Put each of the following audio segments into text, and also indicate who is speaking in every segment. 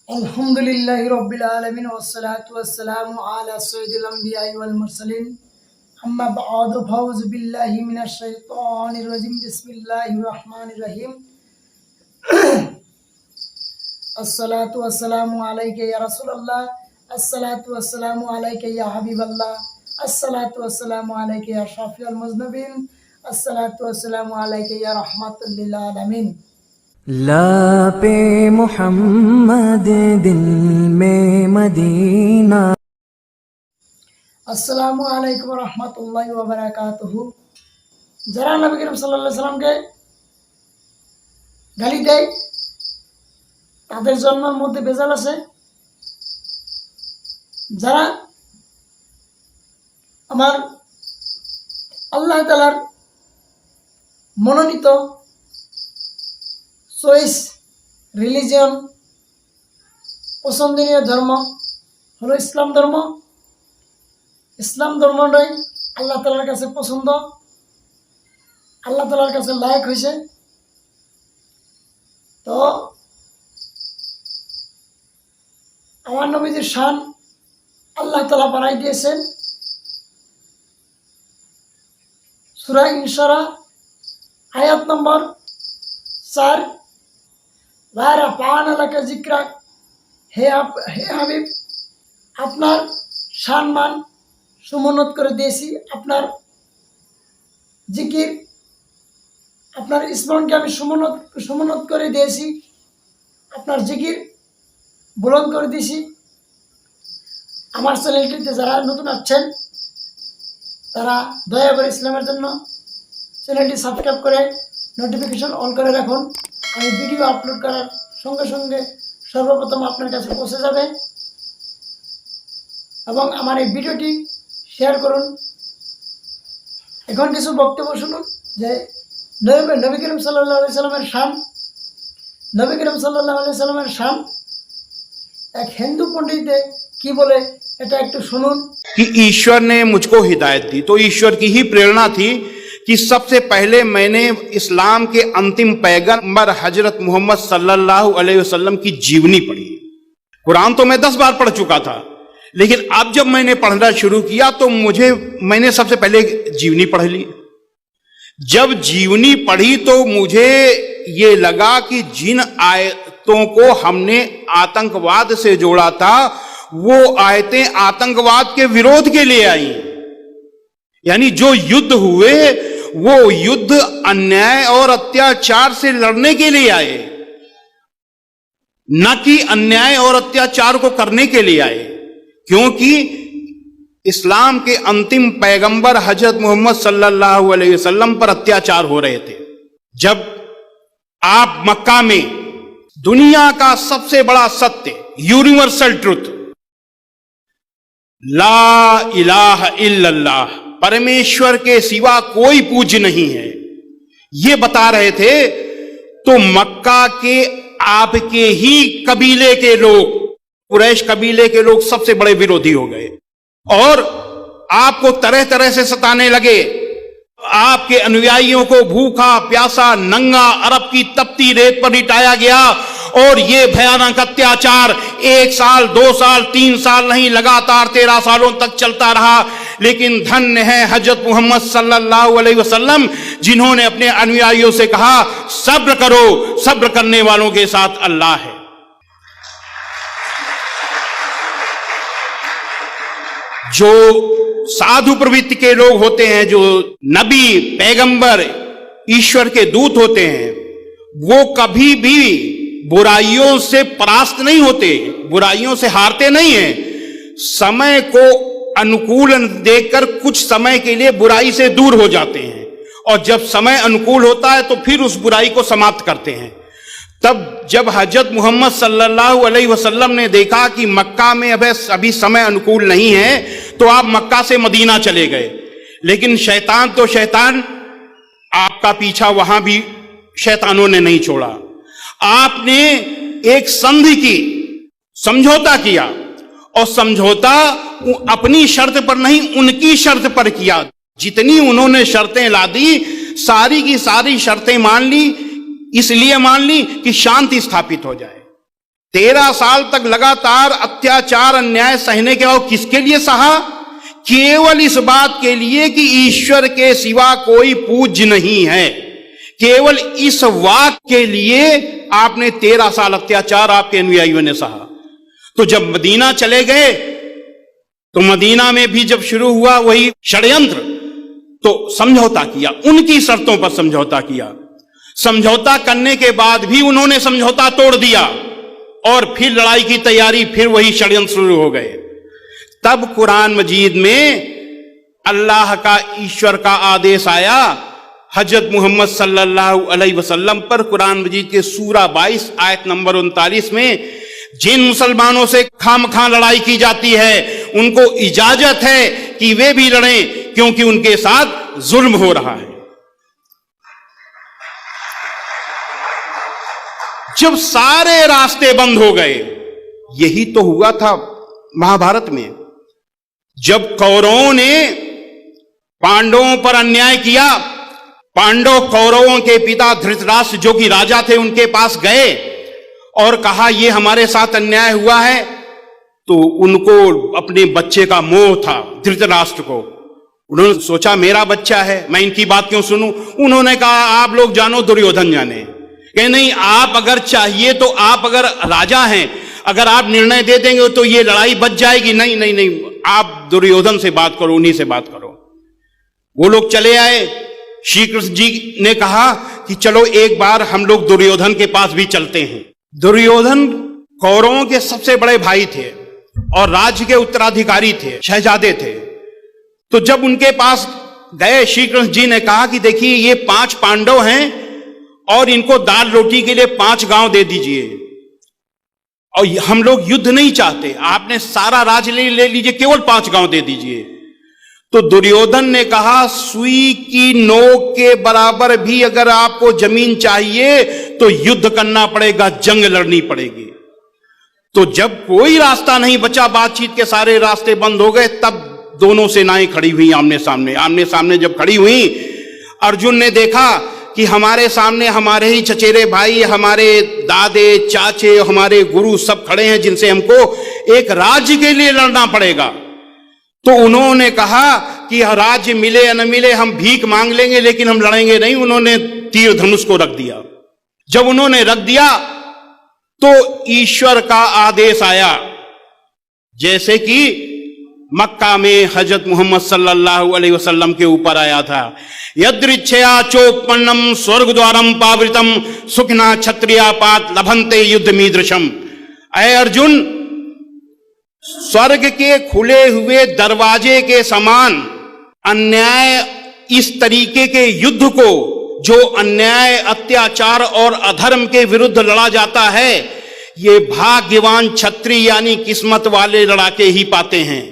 Speaker 1: अल्हम्दुलिल्लाहि रब्बिल आलमीन वस्सलातु वस्सलामु अला सय्यिदिल अंबियाइ वल मुरसलीन अम्मा बअद फौज़ु बिल्लाहि मिनश शैतानिर रजीम बिस्मिल्लाहिर रहमानिर रहीम अस्सलातु वस्सलामु अलैका या रसूलल्लाह अस्सलातु वस्सलामु अलैका या हबीबल्लाह अस्सलातु वस्सलामु अलैका या शफीउल मुज़निबीन अस्सलातु वस्सलामु अलैका या रहमतुल लिल आलमीन।
Speaker 2: लापे मोहम्मद दिल में मदीना।
Speaker 1: अस्सलामु अलैकुम रहमतुल्लाहि व बाराकातुहु। जरा नबी करीम सल्लल्लाहु अलैहि वसल्लम के गाली देय তাদের জন্মের মধ্যে ভেজাল আছে। যারা আমার আল্লাহ তাআলার মনোনীত চয়েস রিলিজিয়ন পছন্দনীয় ধর্ম হলো ইসলাম ধর্ম। ইসলাম ধর্মটাই আল্লাহ তাআলার কাছে পছন্দ, আল্লাহ তাআলার কাছে লায়ক হয়েছে। তো আমার নবীজির শান আল্লাহ তাআলা বাড়াই দিয়েছেন। সূরা ইনশারা আয়াত নম্বর 4, ওয়া রাফা'না লাকা যিকরাক, হে হাবিব আপনার সম্মান সমুন্নত করে দিয়েছি, আপনার জিকির আপনার স্মরণকে আমি সমুন্নত করে দিয়েছি, আপনার জিকির বুলন্দ করে দিয়েছি। আমার চ্যানেলটিতে যারা নতুন আছেন তারা দয়া করে ইসলামের জন্য চ্যানেলটি সাবস্ক্রাইব করে নোটিফিকেশন অন করে রাখুন। আমি ভিডিও আপলোড করার সঙ্গে সঙ্গে সর্বপ্রথম আপনার কাছে পৌঁছে যাবে এবং আমার এই ভিডিওটি শেয়ার করুন। এখন কিছু বক্তব্য শুনুন যে নবী করিম সাল্লাল্লাহু আলাইহি সাল্লামের শান। নবী করিম সাল্লাল্লাহু আলাইহি সাল্লামের শান एक हिंदू पंडित की बोले এটা একটু শুনুন।
Speaker 3: कि ईश्वर ने मुझको हिदायत दी तो ईश्वर की ही प्रेरणा थी कि सबसे पहले मैंने इस्लाम के अंतिम पैगंबर हजरत मोहम्मद सल्लल्लाहु अलैहि वसल्लम की जीवनी पढ़ी। कुरान तो मैं 10 बार पढ़ चुका था, लेकिन अब जब मैंने पढ़ना शुरू किया तो मैंने सबसे पहले जीवनी पढ़ ली। जब जीवनी पढ़ी तो मुझे ये लगा कि जिन आयतों को हमने आतंकवाद से जोड़ा था वो आयतें आतंकवाद के विरोध के लिए आई। यानी जो युद्ध हुए वो युद्ध अन्याय और अत्याचार से लड़ने के लिए आए, न कि अन्याय और अत्याचार को करने के लिए आए। क्योंकि इस्लाम के अंतिम पैगंबर हजरत मोहम्मद सल्लल्लाहु अलैहि वसल्लम पर अत्याचार हो रहे थे। जब आप मक्का में दुनिया का सबसे बड़ा सत्य, यूनिवर्सल ट्रुथ, ला इलाहा इल्लल्लाह, परमेश्वर के सिवा कोई पूज्य नहीं है, ये बता रहे थे, तो मक्का के आपके ही कबीले के लोग, कुरैश कबीले के लोग सबसे बड़े विरोधी हो गए और आपको तरह तरह से सताने लगे। आपके अनुयायियों को भूखा प्यासा नंगा अरब की तपती रेत पर लिटाया गया और ये भयानक अत्याचार 1 साल 2 साल 3 साल नहीं, लगातार 13 सालों तक चलता रहा। लेकिन धन्य है हजरत मोहम्मद सल्लल्लाहु अलैहि वसल्लम जिन्होंने अपने अनुयायियों से कहा सब्र करो, सब्र करने वालों के साथ अल्लाह है। जो साधु प्रवृत्ति के लोग होते हैं, जो नबी पैगंबर ईश्वर के दूत होते हैं, वो कभी भी बुराइयों से परास्त नहीं होते, बुराइयों से हारते नहीं हैं। समय को अनुकूल देखकर कुछ समय के लिए बुराई से दूर हो जाते हैं और जब समय अनुकूल होता है तो फिर उस बुराई को समाप्त करते हैं। तब जब हजरत मोहम्मद सल्लल्लाहु अलैहि वसल्लम ने देखा कि मक्का में अभी समय अनुकूल नहीं है तो आप मक्का से मदीना चले गए। लेकिन शैतान तो शैतान, आपका पीछा वहां भी शैतानों ने नहीं छोड़ा। आपने एक संधि की, समझौता किया और समझौता अपनी शर्त पर नहीं उनकी शर्त पर किया। जितनी उन्होंने शर्तें ला दी सारी की सारी शर्तें मान ली, इसलिए मान ली कि शांति स्थापित हो जाए। 13 साल तक लगातार अत्याचार अन्याय सहने के बाद किसके लिए सहा? केवल इस बात के लिए कि ईश्वर के सिवा कोई पूज्य नहीं है। केवल इस वाक के लिए आपने 13 साल अत्याचार आपके अनुयायियों ने सहा। तो जब मदीना चले गए तो मदीना में भी जब शुरू हुआ वही षड्यंत्र, तो समझौता किया, उनकी शर्तों पर समझौता किया। समझौता करने के बाद भी उन्होंने समझौता तोड़ दिया और फिर लड़ाई की तैयारी, फिर वही षड्यंत्र शुरू हो गए। तब कुरान मजीद में अल्लाह का, ईश्वर का आदेश आया हजरत मोहम्मद सल्लल्लाहु अलैहि वसल्लम पर। कुरान मजीद के सूरा 22 आयत नंबर 39 में जिन मुसलमानों से खामखा लड़ाई की जाती है उनको इजाजत है कि वे भी लड़ें, क्योंकि उनके साथ जुल्म हो रहा है। जब सारे रास्ते बंद हो गए, यही तो हुआ था महाभारत में, जब कौरवों ने पांडवों पर अन्याय किया। पांडव कौरवों के पिता धृतराष्ट्र जो कि राजा थे उनके पास गए और कहा ये हमारे साथ अन्याय हुआ है। तो उनको अपने बच्चे का मोह था, धृतराष्ट्र को। उन्होंने सोचा मेरा बच्चा है, मैं इनकी बात क्यों सुनूं। उन्होंने कहा आप लोग जानो, दुर्योधन जाने। कहे नहीं, आप अगर चाहिए तो, आप अगर राजा हैं, अगर आप निर्णय दे देंगे तो ये लड़ाई बच जाएगी। नहीं नहीं नहीं, आप दुर्योधन से बात करो, उन्हीं से बात करो। वो लोग चले आए। श्री कृष्ण जी ने कहा कि चलो एक बार हम लोग दुर्योधन के पास भी चलते हैं। दुर्योधन कौरवों के सबसे बड़े भाई थे और राज्य के उत्तराधिकारी थे, शहजादे थे। तो जब उनके पास गए, श्री कृष्ण जी ने कहा कि देखिए ये 5 पांडव हैं और इनको दाल रोटी के लिए 5 गांव दे दीजिए, और हम लोग युद्ध नहीं चाहते, आपने सारा राज्य ले लीजिए, केवल 5 गांव दे दीजिए। तो दुर्योधन ने कहा सुई की नोक के बराबर भी अगर आपको जमीन चाहिए तो युद्ध करना पड़ेगा, जंग लड़नी पड़ेगी। तो जब कोई रास्ता नहीं बचा, बातचीत के सारे रास्ते बंद हो गए, तब दोनों सेनाएं खड़ी हुई आमने सामने। आमने सामने जब खड़ी हुई, अर्जुन ने देखा कि हमारे सामने हमारे ही चचेरे भाई, हमारे दादे चाचे, हमारे गुरु सब खड़े हैं जिनसे हमको एक राज्य के लिए लड़ना पड़ेगा। तो उन्होंने कहा कि राज्य मिले या न मिले हम भीख मांग लेंगे, लेकिन हम लड़ेंगे नहीं। उन्होंने तीर धनुष को रख दिया। जब उन्होंने रख दिया तो ईश्वर का आदेश आया, जैसे कि मक्का में हजरत मोहम्मद सल्लल्लाहु अलैहि वसल्लम के ऊपर आया था। यदृच्छया चोपन्नम स्वर्ग द्वारम पावृतम सुखना क्षत्रिया पात लभंते युद्ध मीदृशम। अय अर्जुन, स्वर्ग के खुले हुए दरवाजे के समान अन्याय, इस तरीके के युद्ध को जो अन्याय, अत्याचार और अधर्म के विरुद्ध लड़ा जाता है, ये भाग्यवान क्षत्रिय यानी किस्मत वाले लड़ाके ही पाते हैं।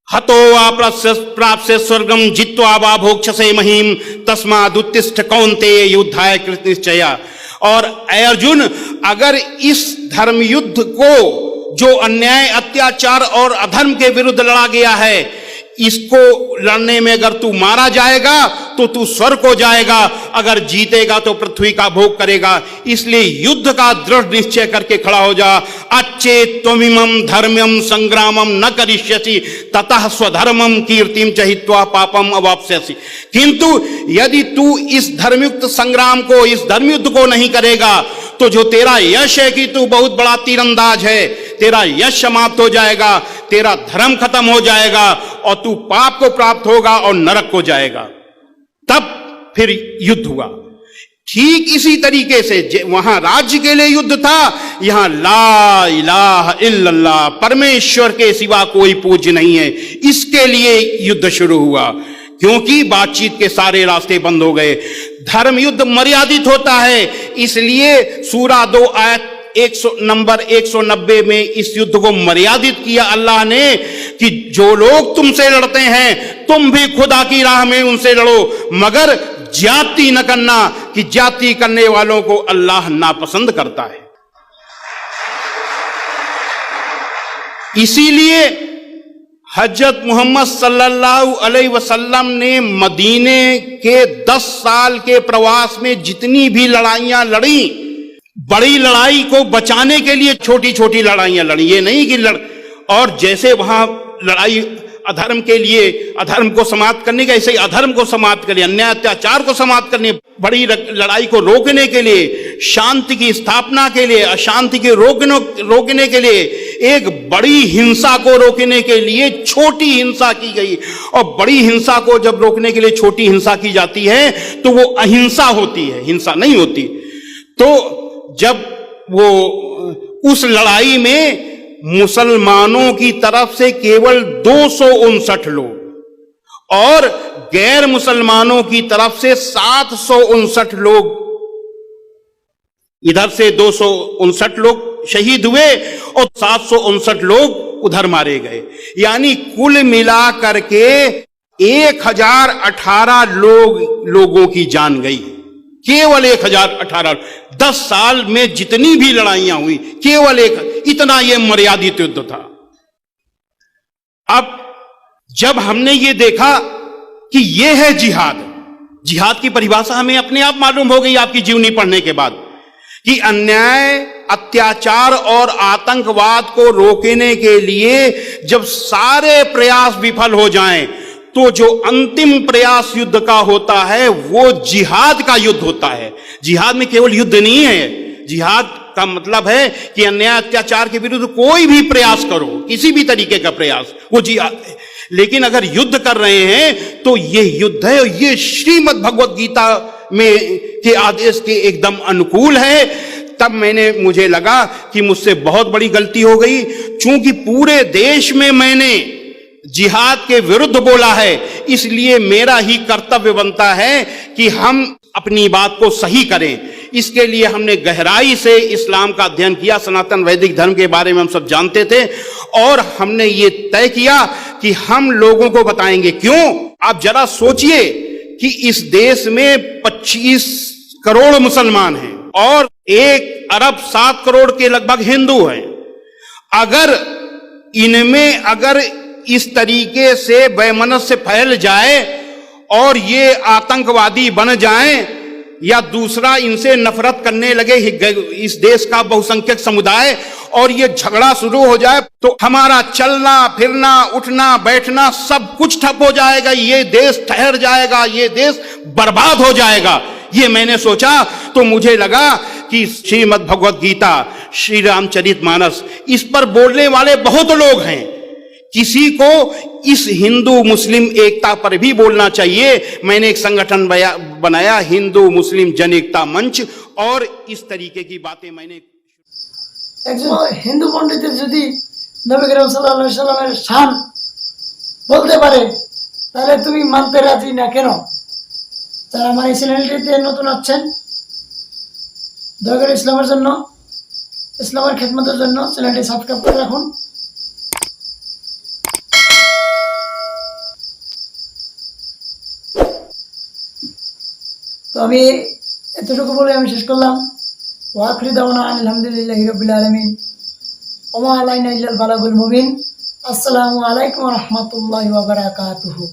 Speaker 3: हतो वा प्राप्स्य स्वर्गम जित्वा वा भोक्षसे महीम तस्मादुत्तिष्ठ कौन्तेय युद्धाय कृत निश्चया। और अर्जुन, अगर इस धर्म युद्ध को, जो अन्याय, अत्याचार और अधर्म के विरुद्ध लड़ा गया है, इसको लड़ने में अगर तू मारा जाएगा तो तू स्वर्ग को जाएगा, अगर जीतेगा तो पृथ्वी का भोग करेगा। इसलिए युद्ध का दृढ़ निश्चय करके खड़ा हो जा। अच्छे त्वमिमं धर्मम संग्रामम न करिष्यसि ततः स्वधर्मम कीर्तिम चहित्वा पापम अवाप्स्यसि। किंतु यदि तू इस धर्मयुक्त संग्राम को, इस धर्मयुद्ध को नहीं करेगा तो जो तेरा यश है कि तू बहुत बड़ा तीरंदाज है, तेरा यश समाप्त हो जाएगा, तेरा धर्म खत्म हो जाएगा और तू पाप को प्राप्त होगा और नरक को जाएगा। तब फिर युद्ध हुआ। ठीक इसी तरीके से वहां राज्य के लिए युद्ध था, यहां ला इलाहा इल्लल्लाह, परमेश्वर के सिवा कोई पूज्य नहीं है, इसके लिए युद्ध शुरू हुआ। क्योंकि बातचीत के सारे रास्ते बंद हो गए। धर्म युद्ध मर्यादित होता है, इसलिए सूरा 2 आयत नंबर 190 में इस युद्ध को मर्यादित किया अल्लाह ने कि जो लोग तुमसे लड़ते हैं तुम भी खुदा की राह में उनसे लड़ो, मगर ज्यादती न करना, कि ज्यादती करने वालों को अल्लाह नापसंद करता है। इसीलिए हजरत मोहम्मद सल्लल्लाहु अलैहि वसल्लम ने मदीने के 10 साल के प्रवास में जितनी भी लड़ाइयां लड़ी, बड़ी लड़ाई को बचाने के लिए छोटी छोटी लड़ाइयां लड़ी, ये नहीं कि और जैसे वहां लड़ाई अधर्म के लिए, अधर्म को समाप्त करने का, ऐसे ही अधर्म को समाप्त करने, अन्याय अत्याचार को समाप्त करने, बड़ी लड़ाई को रोकने के लिए, शांति की स्थापना के लिए, अशांति के रोकने के लिए, एक बड़ी हिंसा को रोकने के लिए छोटी हिंसा की गई। और बड़ी हिंसा को जब रोकने के लिए छोटी हिंसा की जाती है तो वो अहिंसा होती है, हिंसा नहीं होती। तो जब वो उस लड़ाई में मुसलमानों की तरफ से केवल 259 लोग और गैर मुसलमानों की तरफ से 759 लोग, इधर से 259 लोग शहीद हुए और 759 लोग उधर मारे गए, यानी कुल मिला करके 1018 लोगों की जान गई। केवल 1018, 10 साल में जितनी भी लड़ाइयां हुई केवल इतना यह मर्यादित युद्ध था। अब जब हमने ये देखा कि यह है जिहाद, जिहाद की परिभाषा हमें अपने आप मालूम हो गई आपकी जीवनी पढ़ने के बाद, कि अन्याय, अत्याचार और आतंकवाद को रोकने के लिए जब सारे प्रयास विफल हो जाएं तो जो अंतिम प्रयास युद्ध का होता है वो जिहाद का युद्ध होता है। जिहाद में केवल युद्ध नहीं है, जिहाद का मतलब है कि अन्याय अत्याचार के विरुद्ध कोई भी प्रयास करो, किसी भी तरीके का प्रयास, वो जिहाद है। लेकिन अगर युद्ध कर रहे हैं तो ये युद्ध है, और ये श्रीमद् भगवत गीता में के आदेश के एकदम अनुकूल है। तब मुझे लगा कि मुझसे बहुत बड़ी गलती हो गई, चूंकि पूरे देश में मैंने जिहाद के विरुद्ध बोला है, इसलिए मेरा ही कर्तव्य बनता है कि हम अपनी बात को सही करें। इसके लिए हमने गहराई से इस्लाम का अध्ययन किया, सनातन वैदिक धर्म के बारे में हम सब जानते थे, और हमने ये तय किया कि हम लोगों को बताएंगे। क्यों? आप जरा सोचिए कि इस देश में 25 करोड़ मुसलमान हैं और 1 अरब 7 करोड़ के लगभग हिंदू हैं। अगर इस तरीके से वैमनस्य फैल जाए और ये आतंकवादी बन जाएं, या दूसरा इनसे नफरत करने लगे इस देश का बहुसंख्यक समुदाय, और ये झगड़ा शुरू हो जाए, तो हमारा चलना फिरना, उठना बैठना सब कुछ ठप हो जाएगा, ये देश ठहर जाएगा, ये देश बर्बाद हो जाएगा। ये मैंने सोचा तो मुझे लगा कि श्रीमद् भगवत गीता, श्री रामचरितमानस, इस पर बोलने वाले बहुत लोग हैं, किसी को इस हिंदू मुस्लिम एकता पर भी बोलना चाहिए। मैंने एक संगठन बनाया, हिंदू मुस्लिम जन एकता मंच, और इस तरीके की बातें मैंने।
Speaker 1: একজন হিন্দু পণ্ডিতের যদি নবী করিম সাল্লাল্লাহু আলাইহি সাল্লামের শান বলতে পারে তাহলে তুমি মানতে রাজি না কেন? যারা আমার এই চ্যানেলটিতে নতুন আছেন, দয়া করে ইসলামের জন্য, ইসলামের খেদমতের জন্য চ্যানেলটি সাবস্ক্রাইব করে রাখুন। তো আমি এতটুকু বলে আমি শেষ করলাম। ওয়াখির দাওয়ানা আলহামদুলিল্লাহি রাব্বিল আলামিন, ওয়া মা আলাইনা ইল্লাল বালাগুল মুবিন। আসসালামু আলাইকুম ওয়া রাহমাতুল্লাহি ওয়া বারাকাতুহু।